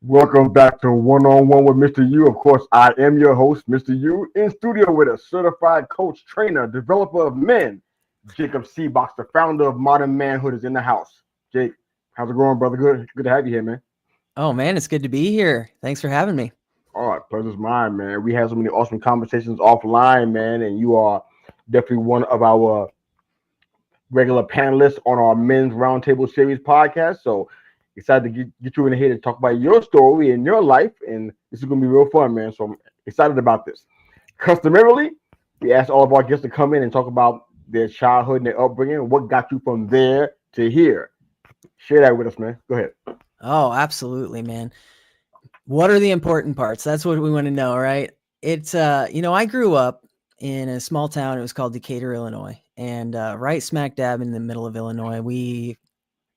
Welcome back to One on One with Mr. U. Of course, I am your host, Mr. U, in studio with a certified coach, trainer, developer of men. Jacob Sebok, the founder of Modern Manhood, is in the house. Jake, how's it going, brother? Good to have you here, man. Oh man, it's good to be here. Thanks for having me. All right, pleasure's mine, man. We had so many awesome conversations offline, man, and you are definitely one of our regular panelists on our Men's Roundtable Series podcast. So excited to get you in here to talk about your story and your life, and this is going to be real fun, man. So I'm excited about this. Customarily, we ask all of our guests to come in and talk about their childhood and their upbringing, what got you from there to here. Share that with us, man. Go ahead. Oh, absolutely, man. What are the important parts? That's what we want to know, right? It's I grew up in a small town. It was called Decatur, Illinois, and right smack dab in the middle of Illinois, we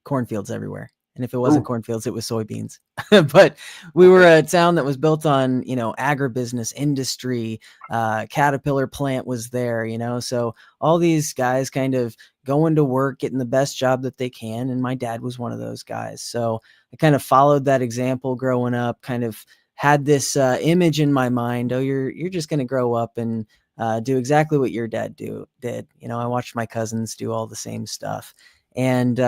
cornfields everywhere. And if it wasn't Ooh. cornfields, it was soybeans. But we were a town that was built on, agribusiness industry. Caterpillar plant was there, so all these guys kind of going to work, getting the best job that they can. And my dad was one of those guys. So I kind of followed that example growing up, kind of had this image in my mind. Oh, you're just going to grow up and do exactly what your dad did. I watched my cousins do all the same stuff. And,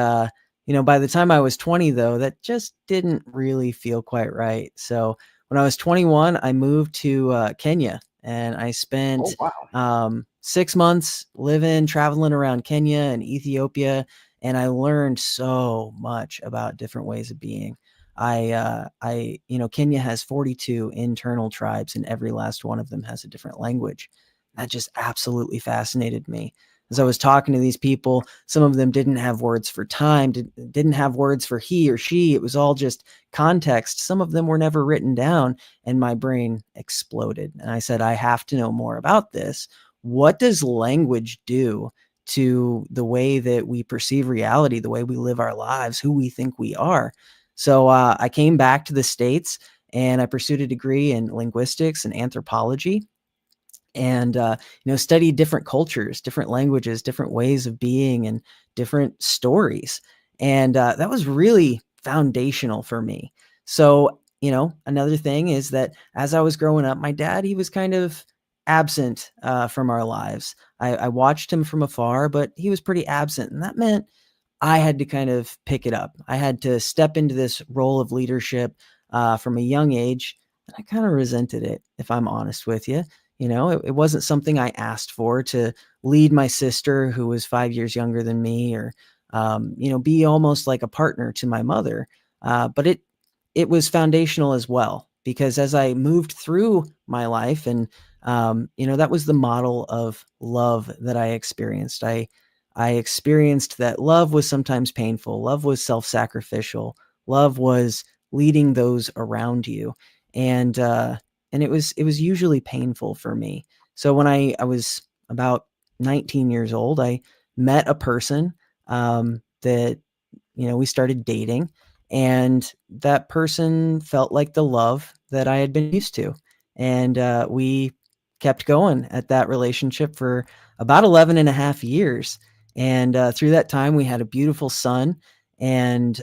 by the time I was 20, though, that just didn't really feel quite right. So when I was 21, I moved to Kenya, and I spent Oh, wow. 6 months traveling around Kenya and Ethiopia, and I learned so much about different ways of being. Kenya has 42 internal tribes, and every last one of them has a different language. That just absolutely fascinated me. As I was talking to these people, some of them didn't have words for time, didn't have words for he or she. It was all just context. Some of them were never written down, and my brain exploded. And I said, I have to know more about this. What does language do to the way that we perceive reality, the way we live our lives, who we think we are? So I came back to the States, and I pursued a degree in linguistics and anthropology, and studied different cultures, different languages, different ways of being, and different stories. And that was really foundational for me. So another thing is that as I was growing up, my dad, he was kind of absent from our lives. I watched him from afar, but he was pretty absent, and that meant I had to kind of pick it up. I had to step into this role of leadership from a young age, and I kind of resented it, if I'm honest with you. It wasn't something I asked for, to lead my sister, who was 5 years younger than me, or, be almost like a partner to my mother. But it was foundational as well, because as I moved through my life, and, that was the model of love that I experienced. I experienced that love was sometimes painful. Love was self-sacrificial. Love was leading those around you. And it was usually painful for me. So when I was about 19 years old, I met a person that, we started dating, and that person felt like the love that I had been used to. And we kept going at that relationship for about 11 and a half years. And through that time, we had a beautiful son. And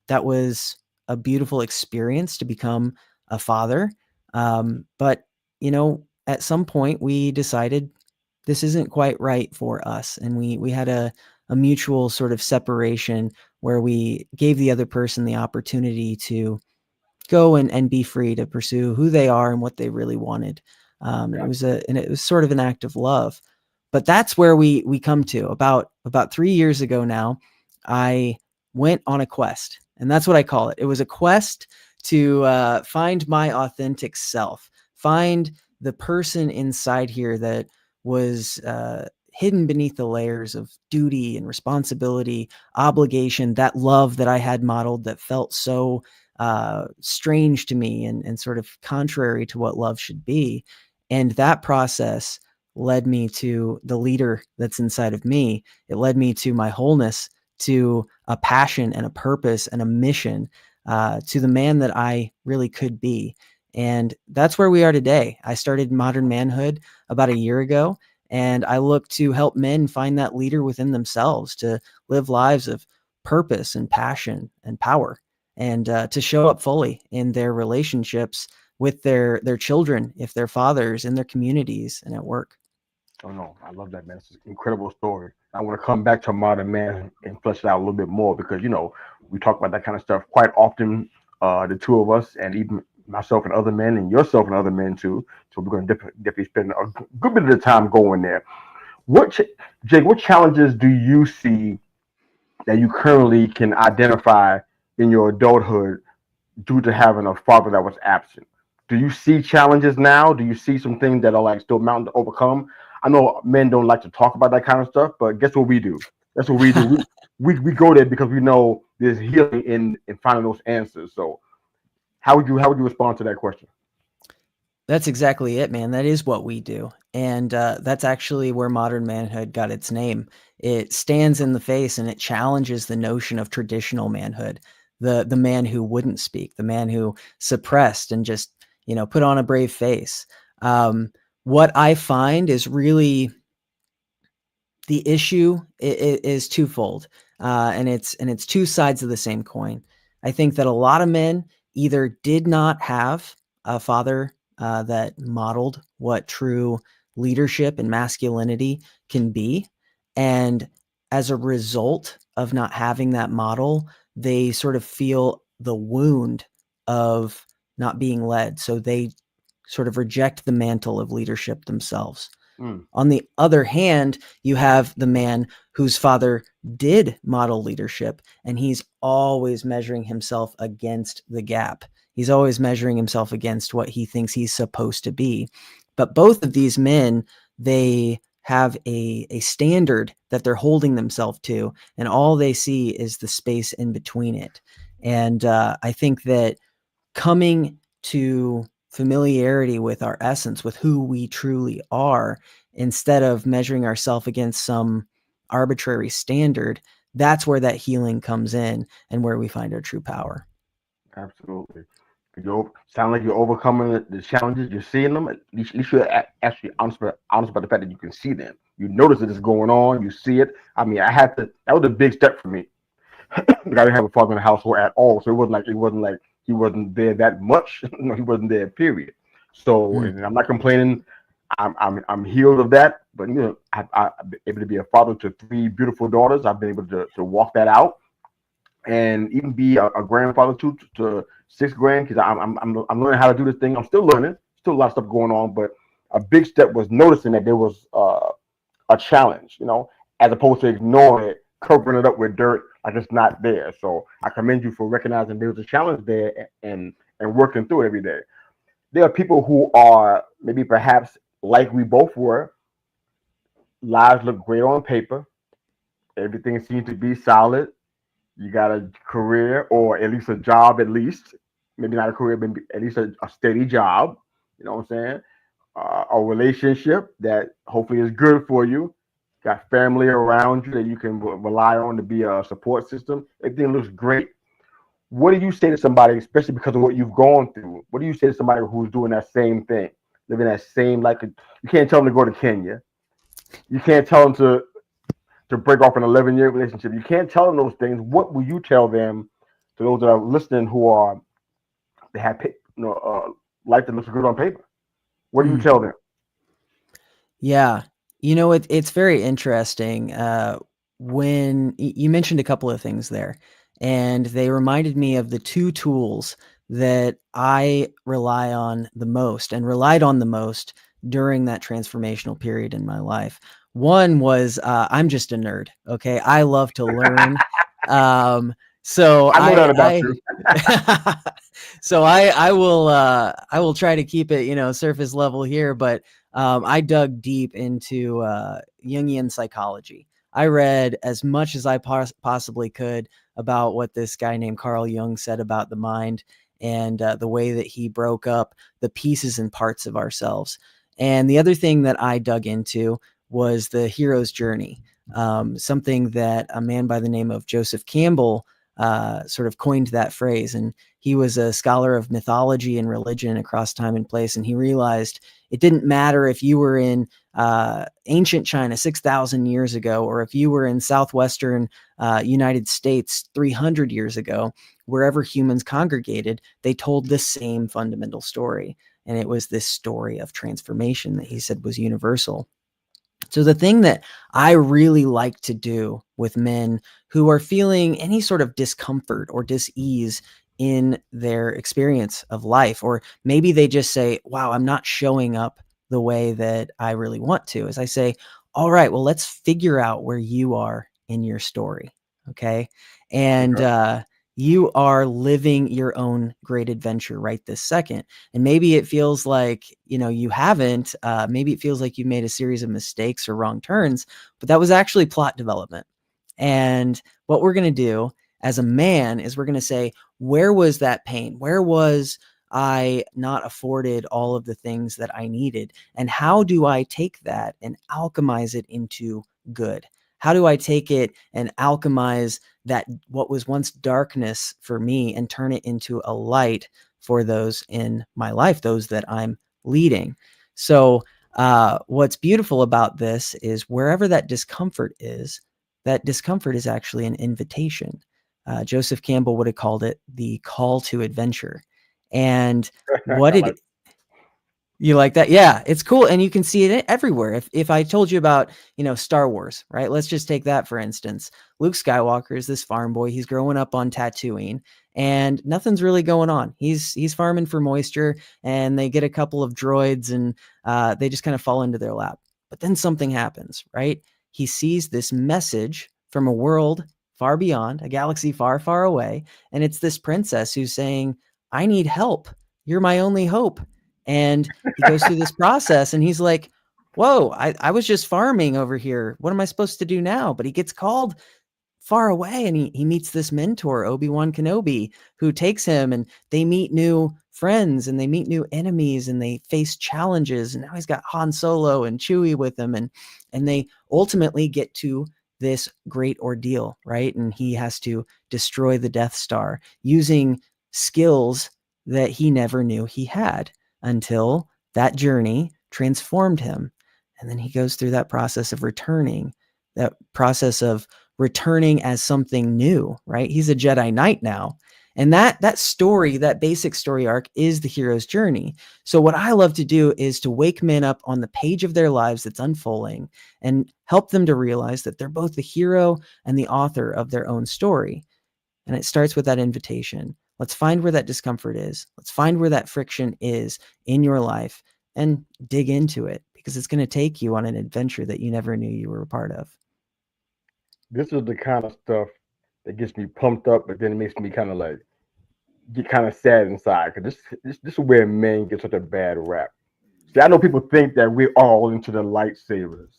that was a beautiful experience to become a father. But, at some point we decided this isn't quite right for us. And we had a mutual sort of separation, where we gave the other person the opportunity to go and be free to pursue who they are and what they really wanted. Yeah. It was sort of an act of love. But that's where we come to about 3 years ago now. I went on a quest, and that's what I call it. It was a quest to find my authentic self, find the person inside here that was hidden beneath the layers of duty and responsibility, obligation, that love that I had modeled that felt so strange to me, and sort of contrary to what love should be. And that process led me to the leader that's inside of me. It led me to my wholeness, to a passion and a purpose and a mission, to the man that I really could be. And that's where we are today. I started Modern Manhood about a year ago, and I look to help men find that leader within themselves, to live lives of purpose and passion and power. and to show up fully in their relationships with their children, if they're fathers, in their communities and at work. Oh no, I love that, man. It's an incredible story. I want to come back to modern man and flesh it out a little bit more because we talk about that kind of stuff quite often. The two of us, and even myself and other men, and yourself and other men too. So we're going to definitely spend a good bit of the time going there. Jake? What challenges do you see that you currently can identify in your adulthood due to having a father that was absent? Do you see challenges now? Do you see some things that are like still mountain to overcome? I know men don't like to talk about that kind of stuff, but guess what we do? That's what we do. We go there because we know there's healing in finding those answers. So how would you respond to that question? That's exactly it, man. That is what we do. And that's actually where modern manhood got its name. It stands in the face and it challenges the notion of traditional manhood, the man who wouldn't speak, the man who suppressed and just, put on a brave face. What I find is really the issue is twofold, and it's two sides of the same coin. I think that a lot of men either did not have a father that modeled what true leadership and masculinity can be, and as a result of not having that model, they sort of feel the wound of not being led, so they sort of reject the mantle of leadership themselves. Mm, On the other hand, you have the man whose father did model leadership, and he's always measuring himself against the gap. He's always measuring himself against what he thinks he's supposed to be. But both of these men, they have a standard that they're holding themselves to, and all they see is the space in between it. And I think that coming to familiarity with our essence, with who we truly are, instead of measuring ourselves against some arbitrary standard, that's where that healing comes in and where we find our true power. absolutely. You sound like you're overcoming the challenges. You're seeing them. At least you're actually honest about the fact that you can see them. You notice that it's going on. You see it. I mean, I had to. That was a big step for me. Like, I didn't have a father in the household at all, so it wasn't like he wasn't there that much. No, he wasn't there. Period. So, Mm. and I'm not complaining. I'm healed of that. But I've been able to be a father to three beautiful daughters. I've been able to walk that out and even be a grandfather to six grandkids. I'm learning how to do this thing. I'm still learning. Still a lot of stuff going on, but a big step was noticing that there was a challenge. As opposed to ignoring it, covering it up with dirt like it's not there. So I commend you for recognizing there was a challenge there and working through it every day. There are people who are maybe perhaps like we both were. Lives look great on paper. Everything seems to be solid. You got a career or at least a job, at least. Maybe not a career, but at least a steady job. You know what I'm saying? A relationship that hopefully is good for you. Got family around you that you can rely on to be a support system. Everything looks great. What do you say to somebody, especially because of what you've gone through? What do you say to somebody who's doing that same thing, living that same like? You can't tell them to go to Kenya. You can't tell them to break off an 11-year relationship. You can't tell them those things. What will you tell them to those that are listening who are they have life that looks good on paper? What do you Mm. tell them? Yeah. It's very interesting. When you mentioned a couple of things there, and they reminded me of the two tools that I rely on the most and relied on the most during that transformational period in my life. One was I'm just a nerd. Okay. I love to learn. So I know that about you. so I will try to keep it, surface level here, but I dug deep into Jungian psychology. I read as much as I possibly could about what this guy named Carl Jung said about the mind and the way that he broke up the pieces and parts of ourselves. And the other thing that I dug into was the hero's journey, something that a man by the name of Joseph Campbell sort of coined that phrase. And he was a scholar of mythology and religion across time and place. And he realized it didn't matter if you were in ancient China 6,000 years ago, or if you were in southwestern United States 300 years ago, wherever humans congregated, they told the same fundamental story. And it was this story of transformation that he said was universal. So the thing that I really like to do with men who are feeling any sort of discomfort or dis-ease in their experience of life, or maybe they just say, wow, I'm not showing up the way that I really want to, is I say, all right, well, let's figure out where you are in your story. Okay. And you are living your own great adventure right this second. And maybe it feels like, you haven't, maybe it feels like you made a series of mistakes or wrong turns, but that was actually plot development. And what we're going to do as a man is we're going to say, where was that pain? Where was I not afforded all of the things that I needed? And how do I take that and alchemize it into good? How do I take it and alchemize that what was once darkness for me and turn it into a light for those in my life, those that I'm leading? So what's beautiful about this is wherever that discomfort is actually an invitation. Joseph Campbell would have called it the call to adventure. And what it you like that? Yeah, it's cool. And you can see it everywhere. If I told you about, Star Wars, right? Let's just take that for instance. Luke Skywalker is this farm boy. He's growing up on Tatooine and nothing's really going on. He's farming for moisture and they get a couple of droids and they just kind of fall into their lap. But then something happens, right? He sees this message from a world far beyond, a galaxy far, far away. And it's this princess who's saying, I need help. You're my only hope. And he goes through this process and he's like, whoa, I was just farming over here. What am I supposed to do now? But he gets called far away and he meets this mentor, Obi-Wan Kenobi, who takes him and they meet new friends and they meet new enemies and they face challenges. And now he's got Han Solo and Chewie with him and they ultimately get to this great ordeal, right? And he has to destroy the Death Star using skills that he never knew he had, until that journey transformed him. And then he goes through that process of returning as something new, right? He's a Jedi Knight now. And that story, that basic story arc is the hero's journey. So what I love to do is to wake men up on the page of their lives that's unfolding and help them to realize that they're both the hero and the author of their own story. And it starts with that invitation. Let's find where that discomfort is. Let's find where that friction is in your life and dig into it, because it's going to take you on an adventure that you never knew you were a part of. This is the kind of stuff that gets me pumped up, but then it makes me kind of like get kind of sad inside, because this is where men get such a bad rap. See, I know people think that we're all into the lightsabers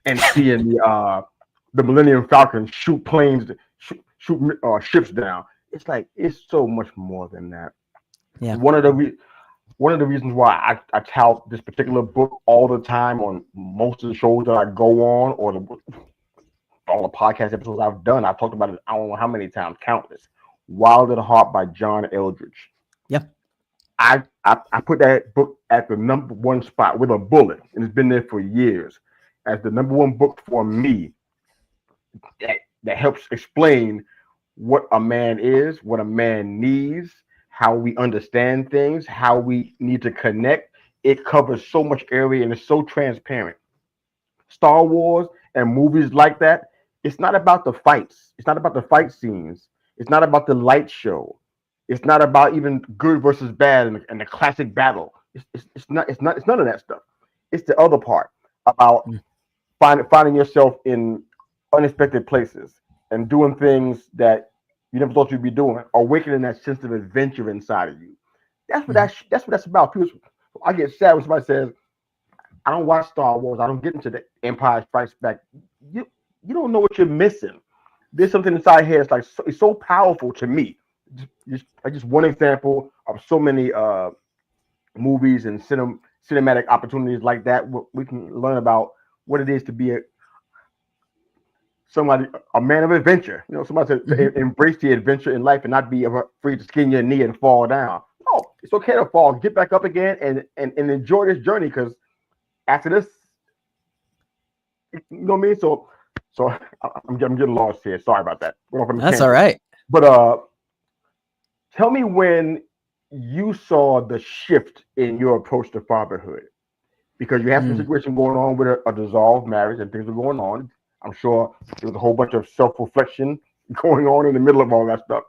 and seeing the Millennium Falcon shoot planes, shoot ships down. It's like it's so much more than that. Yeah. One of the reasons why I tout this particular book all the time on most of the shows that I go on, or all the podcast episodes I've done, I've talked about it I don't know how many times, countless. Wild at Heart by John Eldridge. Yep. I put that book at the number one spot with a bullet, and it's been there for years as the number one book for me that helps explain what a man is, what a man needs, how we understand things, how we need to connect. It covers so much area and it's so transparent. Star Wars and movies like that, it's not about the fights. It's not about the fight scenes. It's not about the light show. It's not about even good versus bad and the classic battle. It's none of that stuff. It's the other part about finding yourself in unexpected places and doing things that you never thought you'd be doing, awakening that sense of adventure inside of you. That's what that's about. People, I get sad when somebody says, "I don't watch Star Wars. I don't get into the Empire Strikes Back." You don't know what you're missing. There's something inside here. It's like it's so powerful to me. Just one example of so many movies and cinematic opportunities like that. We can learn about what it is to be a man of adventure. Somebody to embrace the adventure in life and not be afraid to skin your knee and fall down. No, it's okay to fall, get back up again, and enjoy this journey, because after this, You know what I mean? So I'm getting lost here. Sorry about that. Went off on a That's all tangent. right. But tell me when you saw the shift in your approach to fatherhood, because you have some Mm. situation going on with a dissolved marriage and things are going on. I'm sure there was a whole bunch of self-reflection going on in the middle of all that stuff.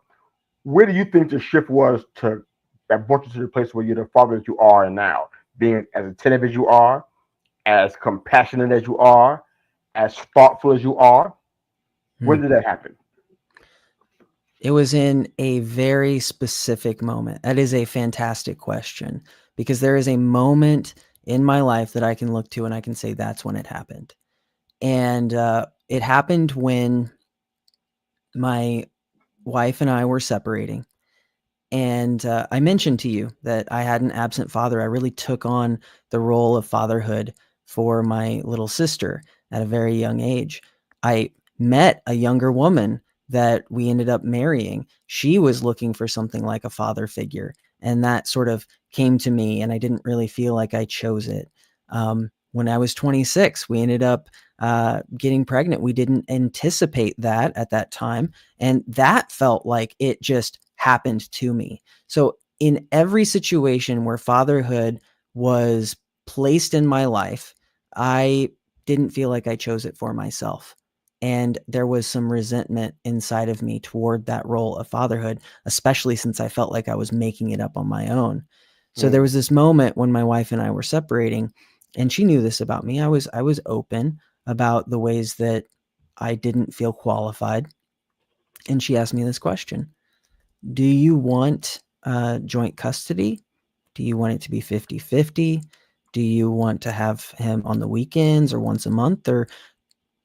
Where do you think the shift was to that brought you to the place where you're the father that you are and now, being as attentive as you are, as compassionate as you are, as thoughtful as you are? When Mm. did that happen? It was in a very specific moment. That is a fantastic question because there is a moment in my life that I can look to and I can say that's when it happened. And it happened when my wife and I were separating. And I mentioned to you that I had an absent father. I really took on the role of fatherhood for my little sister at a very young age. I met a younger woman that we ended up marrying. She was looking for something like a father figure. And that sort of came to me, and I didn't really feel like I chose it. When I was 26, we ended up getting pregnant. We didn't anticipate that at that time. And that felt like it just happened to me. So, in every situation where fatherhood was placed in my life, I didn't feel like I chose it for myself. And there was some resentment inside of me toward that role of fatherhood, especially since I felt like I was making it up on my own. So there Mm, was this moment when my wife and I were separating, and she knew this about me. I was open about the ways that I didn't feel qualified. And she asked me this question: do you want joint custody? Do you want it to be 50-50? Do you want to have him on the weekends or once a month? Or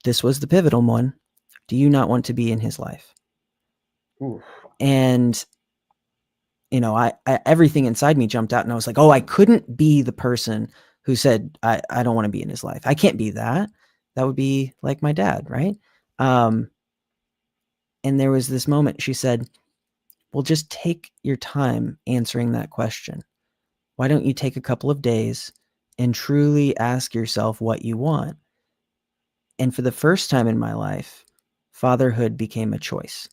this was the pivotal one: do you not want to be in his life? oof. And I everything inside me jumped out, and I was like, oh, I couldn't be the person who said I don't want to be in his life. I can't be that. That would be like my dad, right? Um, and there was this moment. She said, well, just take your time answering that question. Why don't you take a couple of days and truly ask yourself what you want? And for the first time in my life, fatherhood became a choice.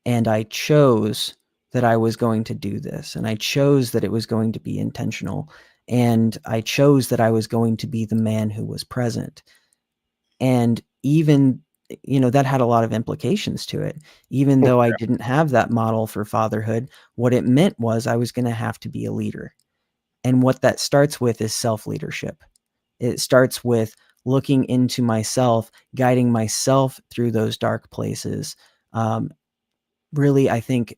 And I chose that I was going to do this. And I chose that it was going to be intentional. And I chose that I was going to be the man who was present. And even, that had a lot of implications to it. Even though I didn't have that model for fatherhood, what it meant was I was going to have to be a leader. And what that starts with is self-leadership. It starts with looking into myself, guiding myself through those dark places. Really, I think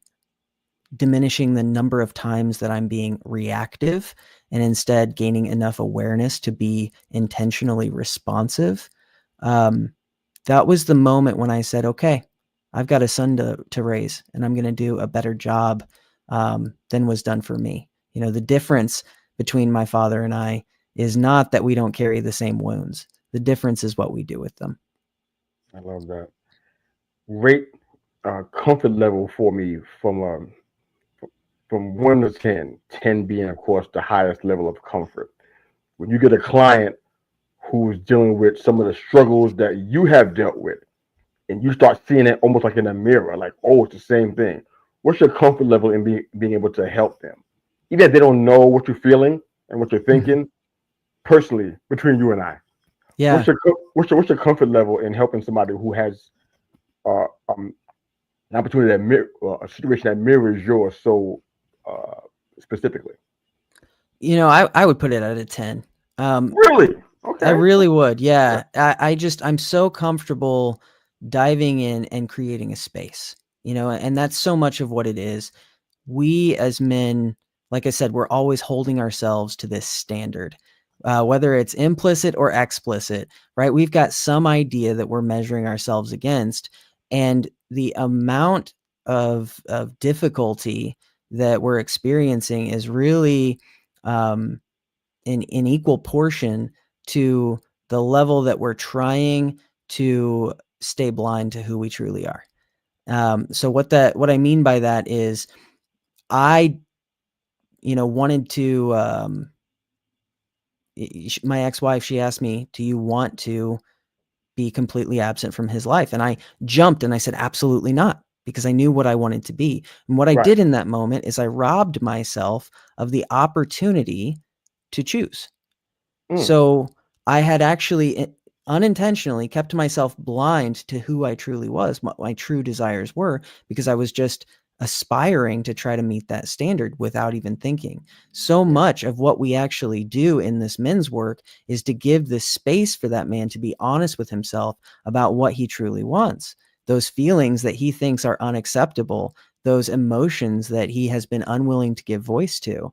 diminishing the number of times that I'm being reactive and instead gaining enough awareness to be intentionally responsive. Um, that was the moment when I said, okay, I've got a son to raise, and I'm going to do a better job than was done for me. The difference between my father and I is not that we don't carry the same wounds. The difference is what we do with them. I love that. Rate comfort level for me from 1 to 10. 10 being, of course, the highest level of comfort. When you get a client who's dealing with some of the struggles that you have dealt with, and you start seeing it almost like in a mirror, like, oh, it's the same thing. What's your comfort level in being able to help them, even if they don't know what you're feeling and what you're Mhm. thinking? Personally, between you and I, Yeah. what's your comfort level in helping somebody who has uh, um, an opportunity a situation that mirrors yours so uh, specifically? I would put it at a 10. Um, Really? I Okay. really would. Yeah. Yeah. I'm so comfortable diving in and creating a space, and that's so much of what it is. We as men, like I said, we're always holding ourselves to this standard, whether it's implicit or explicit, right? We've got some idea that we're measuring ourselves against, and the amount of difficulty that we're experiencing is really um, in equal portion to the level that we're trying to stay blind to who we truly are. So what I mean by that is I, wanted to, my ex-wife, she asked me, do you want to be completely absent from his life. And I jumped and I said, absolutely not, because I knew what I wanted to be. And what I Right. did in that moment is I robbed myself of the opportunity to choose. Mm. So I had actually unintentionally kept myself blind to who I truly was, what my true desires were, because I was just aspiring to try to meet that standard without even thinking. So Yeah. much of what we actually do in this men's work is to give the space for that man to be honest with himself about what he truly wants. Those feelings that he thinks are unacceptable, those emotions that he has been unwilling to give voice to.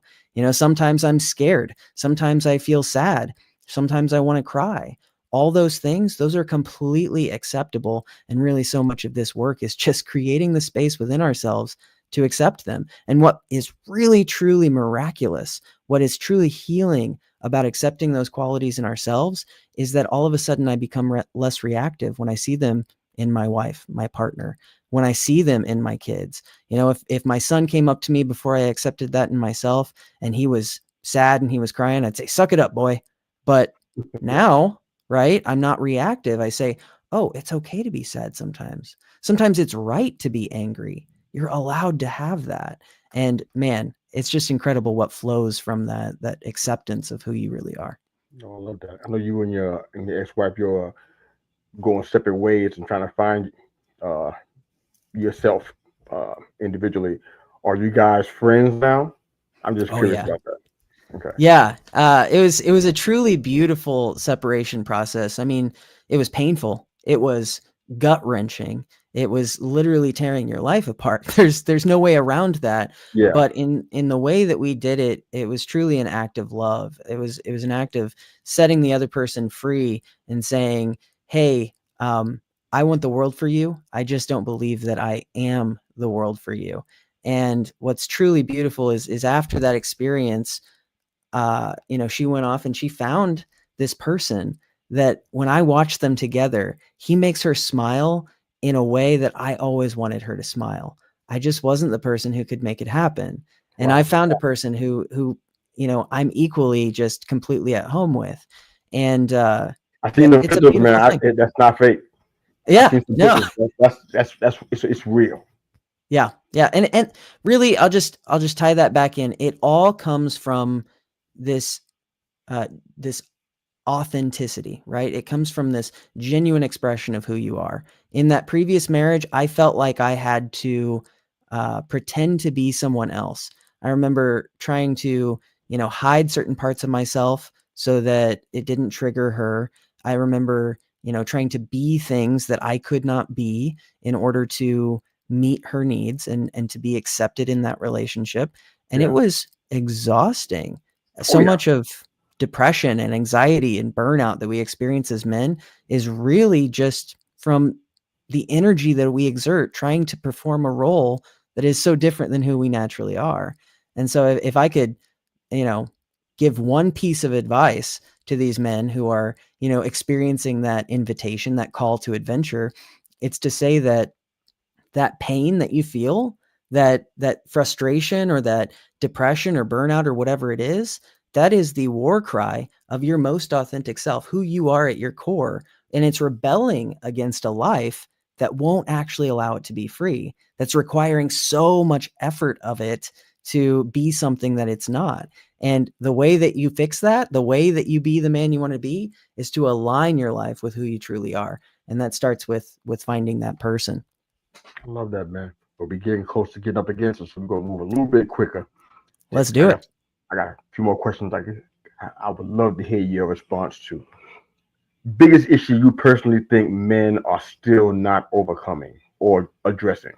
Sometimes I'm scared. Sometimes I feel sad. Sometimes I want to cry. All those things, those are completely acceptable. And really, so much of this work is just creating the space within ourselves to accept them. And what is really, truly miraculous, what is truly healing about accepting those qualities in ourselves is that all of a sudden I become less reactive when I see them in my wife, my partner, when I see them in my kids. If my son came up to me before I accepted that in myself and he was sad and he was crying, I'd say, suck it up, boy. But now, right, I'm not reactive. I say, oh, it's okay to be sad sometimes. Sometimes it's right to be angry. You're allowed to have that. And man, it's just incredible what flows from that acceptance of who you really are. No, I love that. I know you and your ex-wife, you're going separate ways and trying to find uh, yourself individually. Are you guys friends now? I'm just Oh curious yeah. about that. Okay. Yeah, it was a truly beautiful separation process. I mean, it was painful. It was gut wrenching. It was literally tearing your life apart. There's no way around that. Yeah. But in the way that we did it, it was truly an act of love. It was an act of setting the other person free and saying, "Hey, I want the world for you. I just don't believe that I am the world for you." And what's truly beautiful is after that experience, she went off and she found this person that when I watch them together, he makes her smile in a way that I always wanted her to smile. I just wasn't the person who could make it happen. And I Wow. found a person who, I'm equally just completely at home with. And I seen the it's a pictures, man. beautiful thing. That's not fake. I Yeah, seen some no. pictures. That's it's real. Yeah. Yeah. And really I'll just tie that back in. It all comes from this this authenticity, right? It comes from this genuine expression of who you are. In that previous marriage, I felt like I had to pretend to be someone else. I remember trying to, hide certain parts of myself so that it didn't trigger her. I remember, trying to be things that I could not be in order to meet her needs and to be accepted in that relationship. And it Yeah. was exhausting. Oh So yeah. much of depression and anxiety and burnout that we experience as men is really just from the energy that we exert trying to perform a role that is so different than who we naturally are. And so if I could, you know, give one piece of advice to these men who are, experiencing that invitation, that call to adventure, it's to say that pain that you feel, that frustration or that depression or burnout or whatever it is, that is the war cry of your most authentic self, who you are at your core. And it's rebelling against a life that won't actually allow it to be free, that's requiring so much effort of it to be something that it's not. And the way that you fix that, the way that you be the man you want to be, is to align your life with who you truly are. And that starts with finding that person. I love that, man. But we're getting close to getting up against us, so we're gonna move a little bit quicker. And Let's do it. I got a few more questions. I would love to hear your response to. Biggest issue you personally think men are still not overcoming or addressing?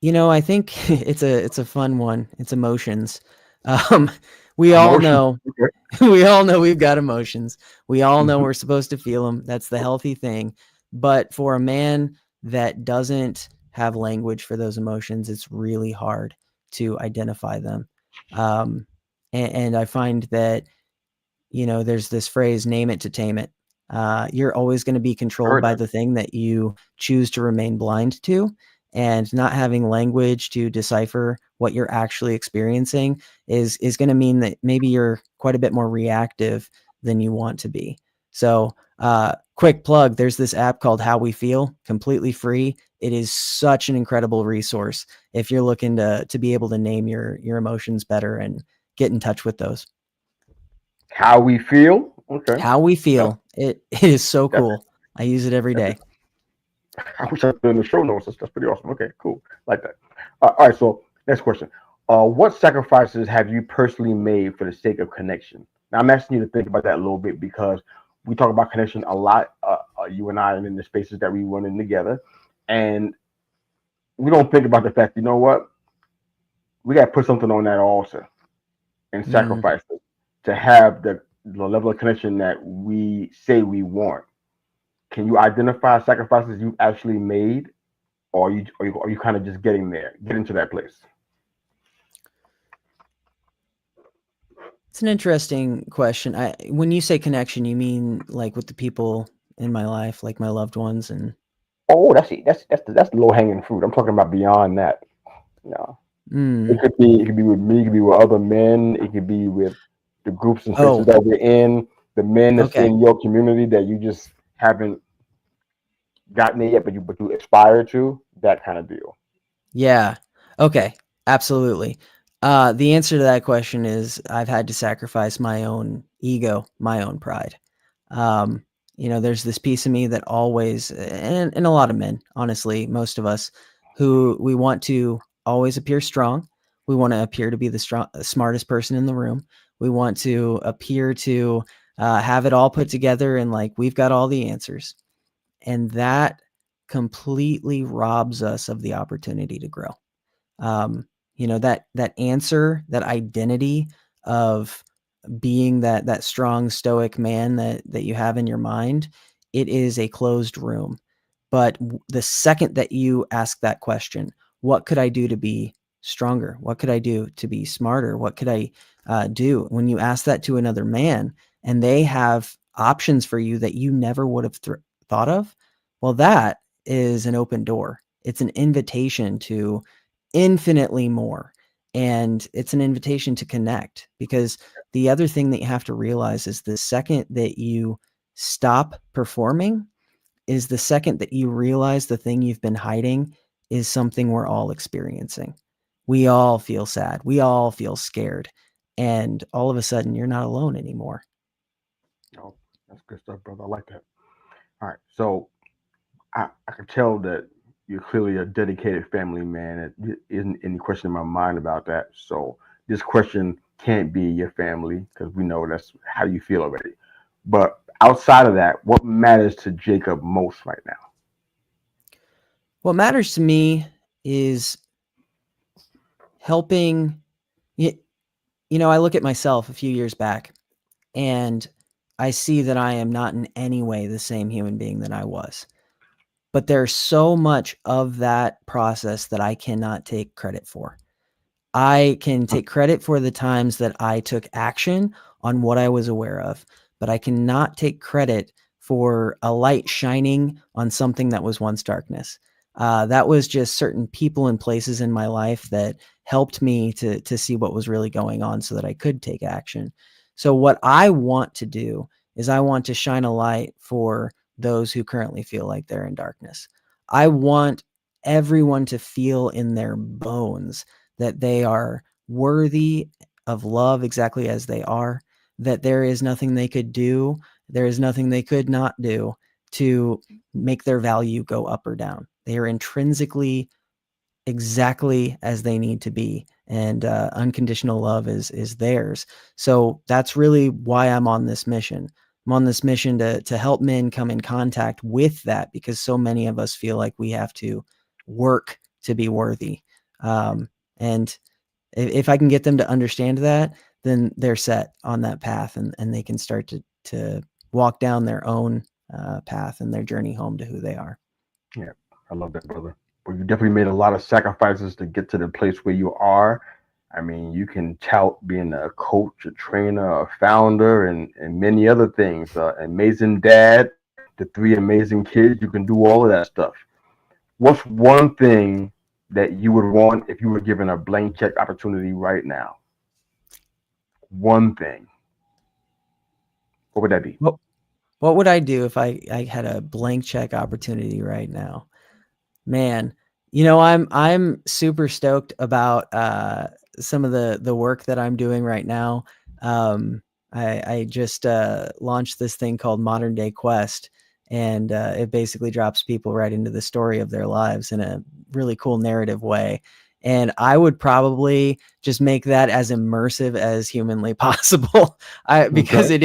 I think it's a fun one. It's emotions. Um, we all Emotion. know Okay. we all know we've got emotions. We all know we're supposed to feel them. That's the healthy thing. But for a man that doesn't have language for those emotions, it's really hard to identify them. Um, and I find that there's this phrase, name it to tame it. You're always going to be controlled Heard by that. the thing that you choose to remain blind to. And not having language to decipher what you're actually experiencing is going to mean that maybe you're quite a bit more reactive than you want to be. So Quick plug, there's this app called How We Feel, completely free. It is such an incredible resource if you're looking to be able to name your emotions better and get in touch with those. How We Feel. Okay. How We Yeah. Feel. It is so That's, cool. I use it every day. I wish I put it in the show notes. That's pretty awesome. Okay, cool. Like that. All right. So next question. What sacrifices have you personally made for the sake of connection? Now I'm asking you to think about that a little bit because we talk about connection a lot. You and I, and in the spaces that we run in together, and we don't think about the fact. You know what? We got to put something on that altar and Mm. sacrifice it to have the level of connection that we say we want. Can you identify sacrifices you've actually made, or are you kind of just getting to that place? It's an interesting question. When you say connection, you mean like with the people in my life, like my loved ones, and Oh, that's the low hanging fruit. I'm talking about beyond that. You know, mm, it could be with me, it could be with other men, it could be with the groups and spaces oh, that we're in, the men that's okay, in your community that you just haven't gotten there yet, but you aspire to. That kind of deal. yeah, okay, absolutely. The answer to that question is I've had to sacrifice my own ego, my own pride. Um, there's this piece of me that always, and a lot of men, honestly, most of us, who we want to always appear strong. We want to appear to be the smartest person in the room. We want to appear to have it all put together and like we've got all the answers. And that completely robs us of the opportunity to grow. That answer, that identity of being that strong stoic man that you have in your mind, it is a closed room. But the second that you ask that question, what could I do to be stronger? What could I do to be smarter? What could I do? When you ask that to another man and they have options for you that you never would have thought of, well, that is an open door. It's an invitation to infinitely more. And it's an invitation to connect, because the other thing that you have to realize is the second that you stop performing is the second that you realize the thing you've been hiding is something we're all experiencing. We all feel sad. We all feel scared. And all of a sudden, you're not alone anymore. Oh, that's good stuff, brother. I like that. All right, so I can tell that you're clearly a dedicated family man. It isn't any question in my mind about that. So this question can't be your family because we know that's how you feel already. But outside of that, what matters to Jacob most right now? What matters to me is helping. I look at myself a few years back and I see that I am not in any way the same human being that I was. But there's so much of that process that I cannot take credit for. I can take credit for the times that I took action on what I was aware of, but I cannot take credit for a light shining on something that was once darkness. That was just certain people and places in my life that helped me to see what was really going on so that I could take action. So what I want to do is I want to shine a light for those who currently feel like they're in darkness. I want everyone to feel in their bones that they are worthy of love exactly as they are, that there is nothing they could do, there is nothing they could not do to make their value go up or down. They are intrinsically exactly as they need to be, and unconditional love is theirs. So that's really why I'm on this mission. I'm on this mission to help men come in contact with that, because so many of us feel like we have to work to be worthy. And if I can get them to understand that, then they're set on that path, and they can start to walk down their own path and their journey home to who they are. Yeah, I love that, brother. But you definitely made a lot of sacrifices to get to the place where you are. I mean, you can tout being a coach, a trainer, a founder, and many other things. Amazing dad, the three amazing kids. You can do all of that stuff. What's one thing that you would want if you were given a blank check opportunity right now? One thing. What would that be? What would I do if I had a blank check opportunity right now? Man, I'm super stoked about some of the work that I'm doing right now. I just launched this thing called Modern Day Quest, and it basically drops people right into the story of their lives in a really cool narrative way. And I would probably just make that as immersive as humanly possible. Because Okay. it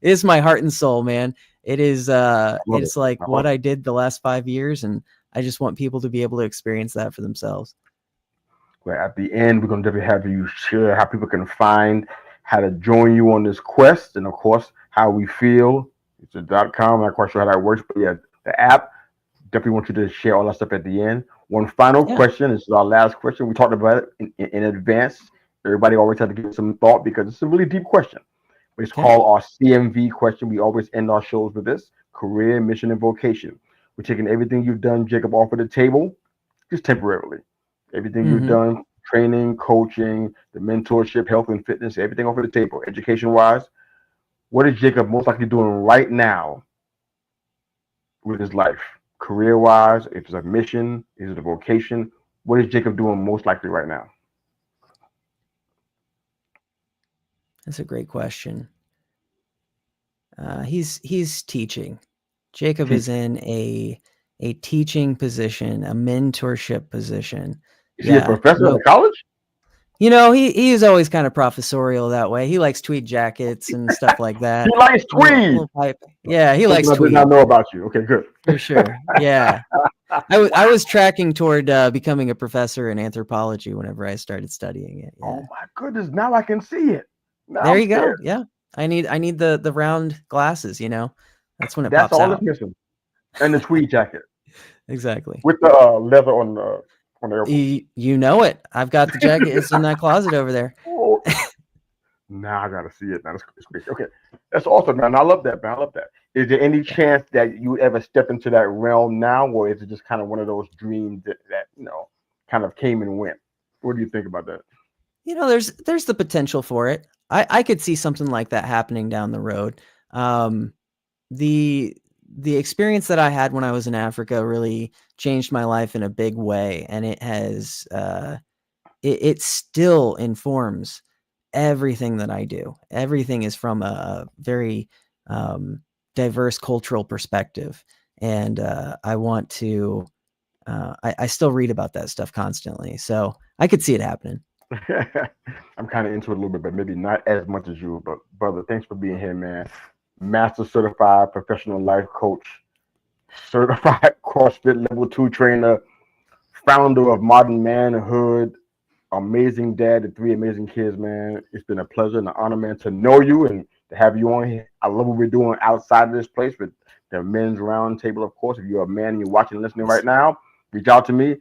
is my heart and soul, man. It is I love it. it's like I love what I did the last 5 years, and I just want people to be able to experience that for themselves. Well, at the end, we're going to definitely have you share how people can find how to join you on this quest, and of course, how we feel. It's a .com. I'm not quite sure how that works, but yeah, the app. Definitely want you to share all that stuff at the end. One final Yeah. question. This is our last question. We talked about it in advance. Everybody always have to give it some thought because it's a really deep question. But it's Okay. called our CMV question. We always end our shows with this: career, mission, and vocation. We're taking everything you've done, Jacob, off of the table, just temporarily. Everything you've Mm-hmm. done, training, coaching, the mentorship, health and fitness, everything off of the table, education wise. What is Jacob most likely doing right now with his life? Career wise, if it's a mission, is it a vocation? What is Jacob doing most likely right now? That's a great question. He's teaching. Jacob is Teach. in a teaching position, a mentorship position. Is he a Yeah. professor at a college? He is always kind of professorial that way. He likes tweed jackets and stuff like He that. likes tweed. Little pipe. Yeah, he Something likes I did not tweed know about you. Okay, good. for sure. Yeah. I was tracking toward becoming a professor in anthropology whenever I started studying it. Oh Yeah. my goodness! Now I can see it. Now There I'm you go. scared. Yeah. I need the round glasses, That's when it That's pops all that's out. missing, and the tweed jacket Exactly. with the leather on the elbows. You know it. I've got the jacket. It's in that closet over there. Oh, now I gotta see it. Now it's crazy. Okay, that's awesome, man. I love that, man. I love that. Is there any Yeah. chance that you would ever step into that realm now, or is it just kind of one of those dreams that kind of came and went? What do you think about that? There's the potential for it. I could see something like that happening down the road. Um, the the experience that I had when I was in Africa really changed my life in a big way, and it has it still informs everything that I do. Everything is from a very um, diverse cultural perspective, and I want to. I still read about that stuff constantly, so I could see it happening. I'm kind of into it a little bit, but maybe not as much as you. But brother, thanks for being here, man. Master certified professional life coach, certified CrossFit Level 2 trainer, founder of Modern Manhood, amazing dad to three amazing kids, man. It's been a pleasure and an honor, man, to know you and to have you on here. I love what we're doing outside of this place with the men's round table, of course. If you're a man and you're watching and listening right now, reach out to me.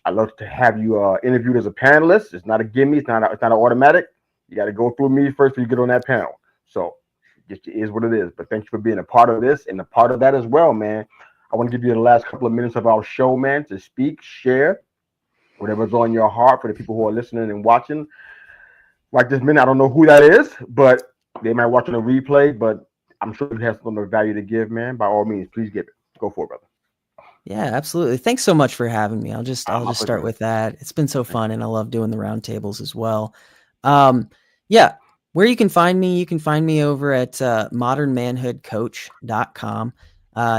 I'd love to have you interviewed as a panelist. It's not a gimme. It's not an automatic. You got to go through me first before you get on that panel. So it is what it is. But thank you for being a part of this and a part of that as well, man. I want to give you the last couple of minutes of our show, man, to speak, share, whatever's on your heart for the people who are listening and watching. Like this minute, I don't know who that is, but they might watch on a replay. But I'm sure it has some of value to give, man. By all means, please give it. Go for it, brother. Yeah, absolutely. Thanks so much for having me. I'll My just pleasure, start man. with that. It's been so Thank fun, and I love doing the roundtables as well. Um, yeah, where you can find me over at modernmanhoodcoach.com.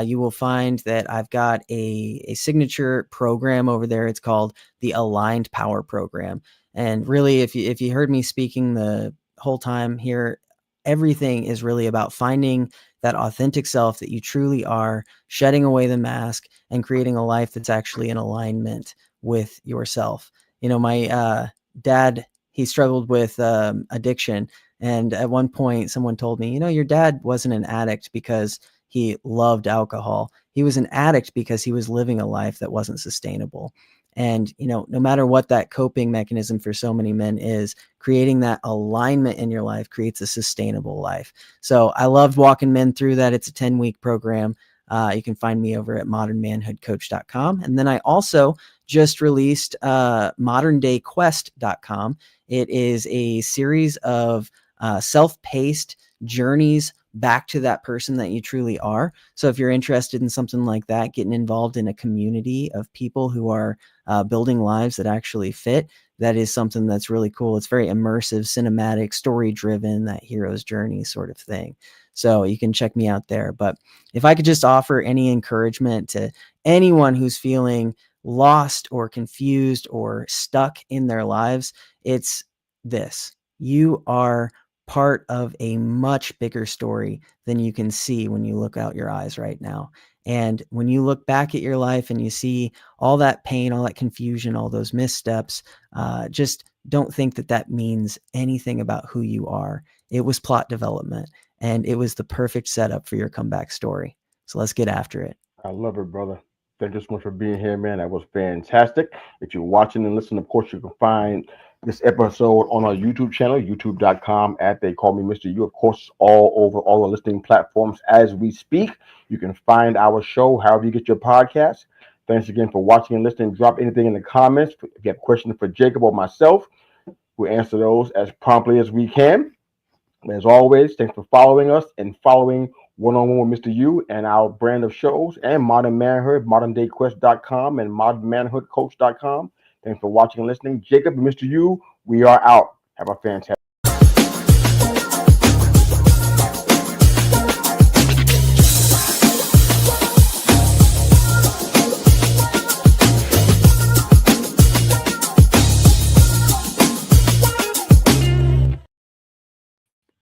You will find that I've got a signature program over there. It's called the Aligned Power Program. And really, if you heard me speaking the whole time here, everything is really about finding that authentic self that you truly are, shedding away the mask, and creating a life that's actually in alignment with yourself. My dad, he struggled with addiction. And at one point, someone told me, your dad wasn't an addict because he loved alcohol. He was an addict because he was living a life that wasn't sustainable. And, no matter what that coping mechanism for so many men is, creating that alignment in your life creates a sustainable life. So I loved walking men through that. It's a 10-week program. You can find me over at modernmanhoodcoach.com. And then I also just released moderndayquest.com. It is a series of self-paced journeys, back to that person that you truly are. So if you're interested in something like that, getting involved in a community of people who are building lives that actually fit, that is something that's really cool. It's very immersive, cinematic, story driven, that hero's journey sort of thing. So you can check me out there. But if I could just offer any encouragement to anyone who's feeling lost or confused or stuck in their lives, it's this: you are part of a much bigger story than you can see when you look out your eyes right now. And when you look back at your life and you see all that pain, all that confusion, all those missteps, just don't think that that means anything about who you are. It was plot development, and it was the perfect setup for your comeback story. So let's get after it. I love it, brother. Thank you so much for being here, man. That was fantastic. If you're watching and listening, of course, you can find this episode on our YouTube channel, youtube.com at They Call Me Mr. U. Of course, all over all the listening platforms as we speak. You can find our show however you get your podcast. Thanks again for watching and listening. Drop anything in the comments. If you have questions for Jacob or myself, we'll answer those as promptly as we can. As always, thanks for following us and following One-on-One with Mr. U and our brand of shows and Modern Manhood, moderndayquest.com and modernmanhoodcoach.com. Thanks for watching and listening. Jacob and Mr. U, we are out. Have a fantastic